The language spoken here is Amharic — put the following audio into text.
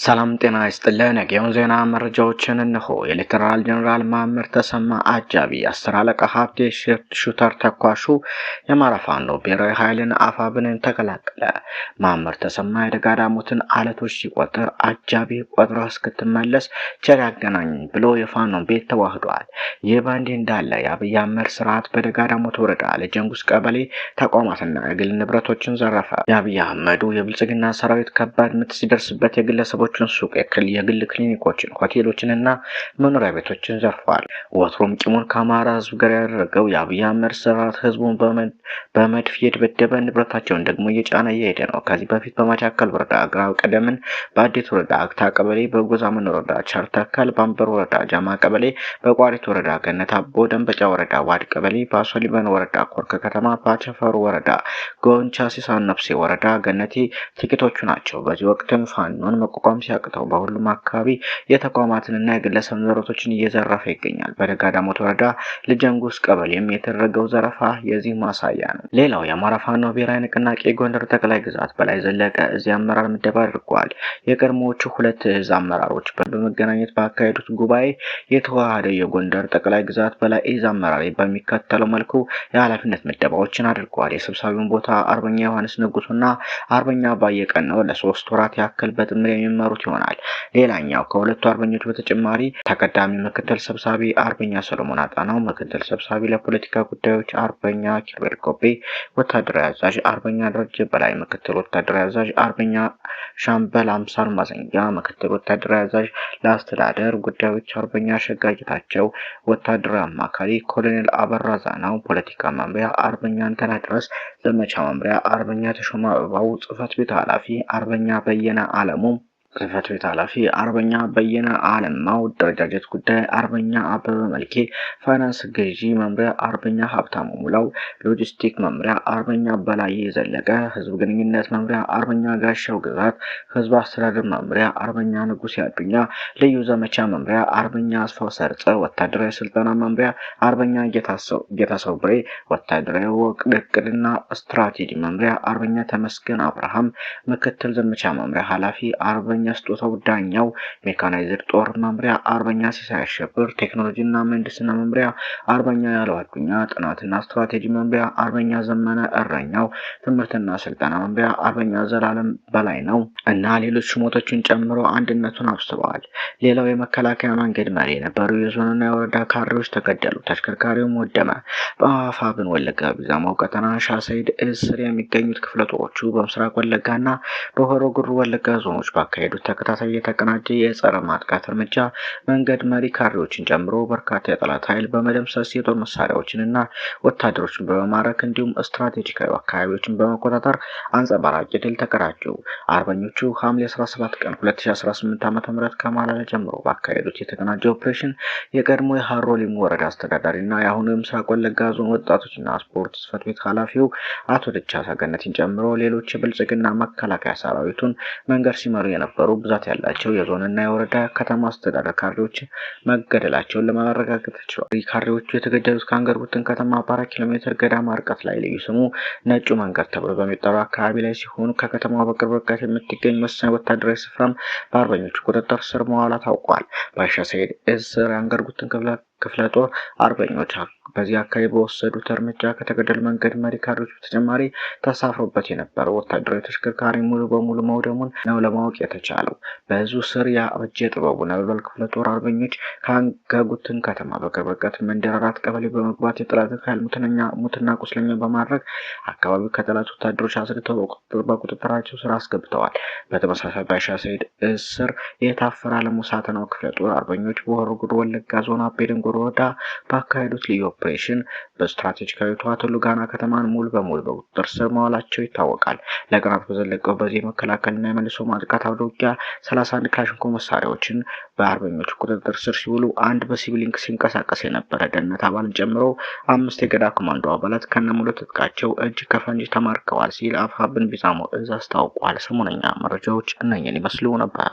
ሰላም ጤና ይስጥልን። የጊዮን ዜና መረጃዎችን እንሆ። የሌተናል ጀነራል ማመር ተሰማ አጃቢ 10 አለቃ ሀብቴ ሹተር ተኳሹ የአማራ ፋኖ ብሔራዊ ኃይልን አፋብንን ተቀላቀለ። ማመር ተሰማ የደጋዳሞትን አለቶች ሲቆጥር አጃቢ ቆጥሮ እስክትመለስ ቸር ያገናኝ ብሎ የፋኖን ቤት ተዋህዷል። ይህ በእንዲህ እንዳለ የአብይ አህመድ ስርዓት በደጋዳሞት ወረዳ ለጀንጉስ ቀበሌ ተቋማትና የግል ንብረቶችን ዘረፈ። የአብይ አህመዱ የብልጽግና ሰራዊት ከባድ ምት ሲደርስበት የግለሰቦች ሱቅ፣ የግል ክሊኒኮችን፣ ሆቴሎችንና መኖሪያ ቤቶችን ዘርፏል። ወትሮም ቂሙን ከአማራ ህዝብ ጋር ያደረገው የአብይ አህመድ ስርዓት ህዝቡን በመድፍ የደበደበ ንብረታቸውን ደግሞ እየጫነ እየሄደ ነው። ከዚህ በፊት በመቻከል ወረዳ ግራው ቀደምን፣ በአዴት ወረዳ አክታ ቀበሌ፣ በጎዛመን ወረዳ ቻርታካል፣ ባምበር ወረዳ ጃማ ቀበሌ፣ በቋሪት ወረዳ ገነት አቦ፣ ደንበጫ ወረዳ ዋድ ቀበሌ፣ በአሶሊበን ወረዳ ኮርክ ከተማ፣ በአቸፈሩ ወረዳ ጎንቻ ሲሳን ነፍሴ ወረዳ ገነቴ ጥቂቶቹ ናቸው። በዚህ ወቅትም ፋኖን መቋቋም ሲያቅተው በሁሉም አካባቢ የተቋማትንና የግለሰብ ንብረቶችን እየዘረፈ ይገኛል። በደጋዳሞት ወረዳ ለጀንጉስ ቀበሌም የተደረገው ዘረፋ የዚህ ማሳያ ነው። ሌላው የአማራ ፋኖ ብሔራዊ ንቅናቄ ጎንደር ጠቅላይ ግዛት በላይ ዘለቀ እዚህ አመራር ምደባ አድርጓል። የቀድሞዎቹ ሁለት እዝ አመራሮች በመገናኘት ባካሄዱት ጉባኤ የተዋሃደው የጎንደር ጠቅላይ ግዛት በላይ እዝ አመራር በሚከተለው መልኩ የኃላፊነት ምደባዎችን አድርጓል። የስብሳቢውን ቦታ አርበኛ ዮሐንስ ንጉሱና አርበኛ ባየቀን ነው ለሶስት ወራት ያክል በጥምር የሚመሩት ይሆናል። ሌላኛው ከሁለቱ አርበኞች በተጨማሪ ተቀዳሚ ምክትል ሰብሳቢ አርበኛ ሰሎሞን አጣናው፣ ምክትል ሰብሳቢ ለፖለቲካ ጉዳዮች አርበኛ ኪርቤል ኮቤ፣ ወታደራዊ አዛዥ አርበኛ ደረጀ በላይ፣ ምክትል ወታደራዊ አዛዥ አርበኛ ሻምበል አምሳሉ ማዘንጊያ፣ ምክትል ወታደራዊ አዛዥ ለአስተዳደር ጉዳዮች አርበኛ ሸጋጅታቸው፣ ወታደራዊ አማካሪ ኮሎኔል አበራ ዛናው፣ ፖለቲካ መምሪያ አርበኛ አንተነህ ድረስ፣ ዘመቻ መምሪያ አርበኛ ተሾመ አበባው፣ ጽህፈት ቤት ኃላፊ አርበኛ በየነ አለሙ፣ ጽህፈት ቤት ኃላፊ አርበኛ በየነ አለማው፣ ደረጃጀት ጉዳይ አርበኛ አበበ መልኬ፣ ፋይናንስ ገዢ መምሪያ አርበኛ ሀብታሙ ሙላው፣ ሎጂስቲክ መምሪያ አርበኛ በላይ ዘለቀ፣ ህዝብ ግንኙነት መምሪያ አርበኛ ጋሻው ግዛት፣ ህዝብ አስተዳደር መምሪያ አርበኛ ንጉሴ አዱኛ፣ ልዩ ዘመቻ መምሪያ አርበኛ አስፋው ሰርጸ፣ ወታደራዊ ስልጠና መምሪያ አርበኛ ጌታሰው ብሬ፣ ወታደራዊ እቅድና ስትራቴጂ መምሪያ አርበኛ ተመስገን አብርሃም፣ ምክትል ዘመቻ መምሪያ ኃላፊ አርበኛ ስጦታው ዳኛው፣ ሜካናይዝድ ጦር መምሪያ አርበኛ ሲሳይ አሸብር፣ ቴክኖሎጂና ምህንድስና መምሪያ አርበኛ ያለው አዱኛ፣ ጥናትና ስትራቴጂ መምሪያ አርበኛ ዘመነ እረኛው፣ ትምህርትና ስልጠና መምሪያ አርበኛ ዘላለም በላይ ነው እና ሌሎች ሹመቶችን ጨምሮ አንድነቱን አብስበዋል። ሌላው የመከላከያ መንገድ መሪ የነበሩ የዞንና የወረዳ ካድሬዎች ተገደሉ፣ ተሽከርካሪውም ወደመ። በአፋብን ወለጋ ቢዛማው ቀጠና ሻሰይድ እስር የሚገኙት ክፍለ ጦሮቹ በምስራቅ ወለጋና በሆሮ ጉዱሩ ወለጋ ዞኖች ባካሄዱት ተከታታይ የተቀናጀ የጸረ ማጥቃት እርምጃ መንገድ መሪ ካድሬዎችን ጨምሮ በርካታ የጠላት ኃይል በመደምሰስ የጦር መሳሪያዎችንና ወታደሮችን በመማረክ እንዲሁም ስትራቴጂካዊ አካባቢዎችን በመቆጣጠር አንጸባራቂ ድል ተቀዳጁ። አርበኞቹ ሐምሌ 17 ቀን 2018 ዓ.ም ከማለዳ ጀምሮ ባካሄዱት የተቀናጀ ኦፕሬሽን የቀድሞ የሃሮ ሊሙ ወረዳ አስተዳዳሪና የአሁኑ የምስራቅ ወለጋ ዞን ወጣቶችና ስፖርት ጽህፈት ቤት ኃላፊው አቶ ደቻሳ ገነትን ጨምሮ ሌሎች የብልጽግና መከላከያ ሰራዊቱን መንገድ ሲመሩ የነበሩ ብዛት ያላቸው የዞንና የወረዳ ከተማ አስተዳደር ካድሬዎች መገደላቸውን ለማረጋገጥ ተችሏል። ካድሬዎቹ የተገደሉት ከአንገርጉትን ከተማ 4 ኪሎ ሜትር ገዳማ ርቀት ላይ ልዩ ስሙ ነጩ መንገድ ተብሎ በሚጠራው አካባቢ ላይ ሲሆኑ ከከተማው በቅርብ ርቀት የምትገኝ ወሳኝ ወታደራዊ ስፍራም በአርበኞቹ ቁጥጥር ስር መዋሏ ታውቋል። በሻሰይድ እስር የአንገርጉትን ክፍለ ጦር አርበኞች በዚህ አካባቢ በወሰዱት እርምጃ ከተገደሉ መንገድ መሪ ካድሬዎች በተጨማሪ ተሳፍሮበት የነበረው ወታደራዊ ተሽከርካሪ ሙሉ በሙሉ መውደሙን ነው ለማወቅ የተቻለው። በዙ ስር የአበጀ ጥበቡ ነበልባል ክፍለ ጦር አርበኞች ከአንገርጉትን ከተማ በቅርብ ርቀት መንደር 4 ቀበሌ በመግባት የጠላት ኃይል ሙትና ቁስለኛ በማድረግ አካባቢው ከጠላት ወታደሮች አስርተው በቁጥጥራቸው ስር አስገብተዋል። በተመሳሳይ በሻሰይድ እስር የታፈረ አለሙሳተናው ክፍለ ጦር አርበኞች በሆሮ ጉዱሩ ወለጋ ዞን አቤ ደንጎሮ ወረዳ ባካሄዱት ልዩ ኦፕሬሽን በስትራቴጂካዊቷ ቱሉጋና ከተማን ሙሉ በሙሉ በቁጥጥር ስር መዋላቸው ይታወቃል። ለቀናት በዘለቀው በዚህ መከላከልና የመልሶ ማጥቃት አውደ ውጊያ 31 ክላሽንኮቭ መሳሪያዎችን በአርበኞቹ ቁጥጥር ስር ሲውሉ አንድ በሲቪል ሲንቀሳቀስ የነበረ ደህንነት አባልን ጨምሮ 5 የገዳ ኮማንዶ አባላት ከነሙሉ ትጥቃቸው እጅ ከፈንጅ ተማርከዋል ሲል አፋብን ቢዛሞ እዝ አስታውቋል። ሰሞነኛ መረጃዎች እነኝን ይመስሉ ነበር።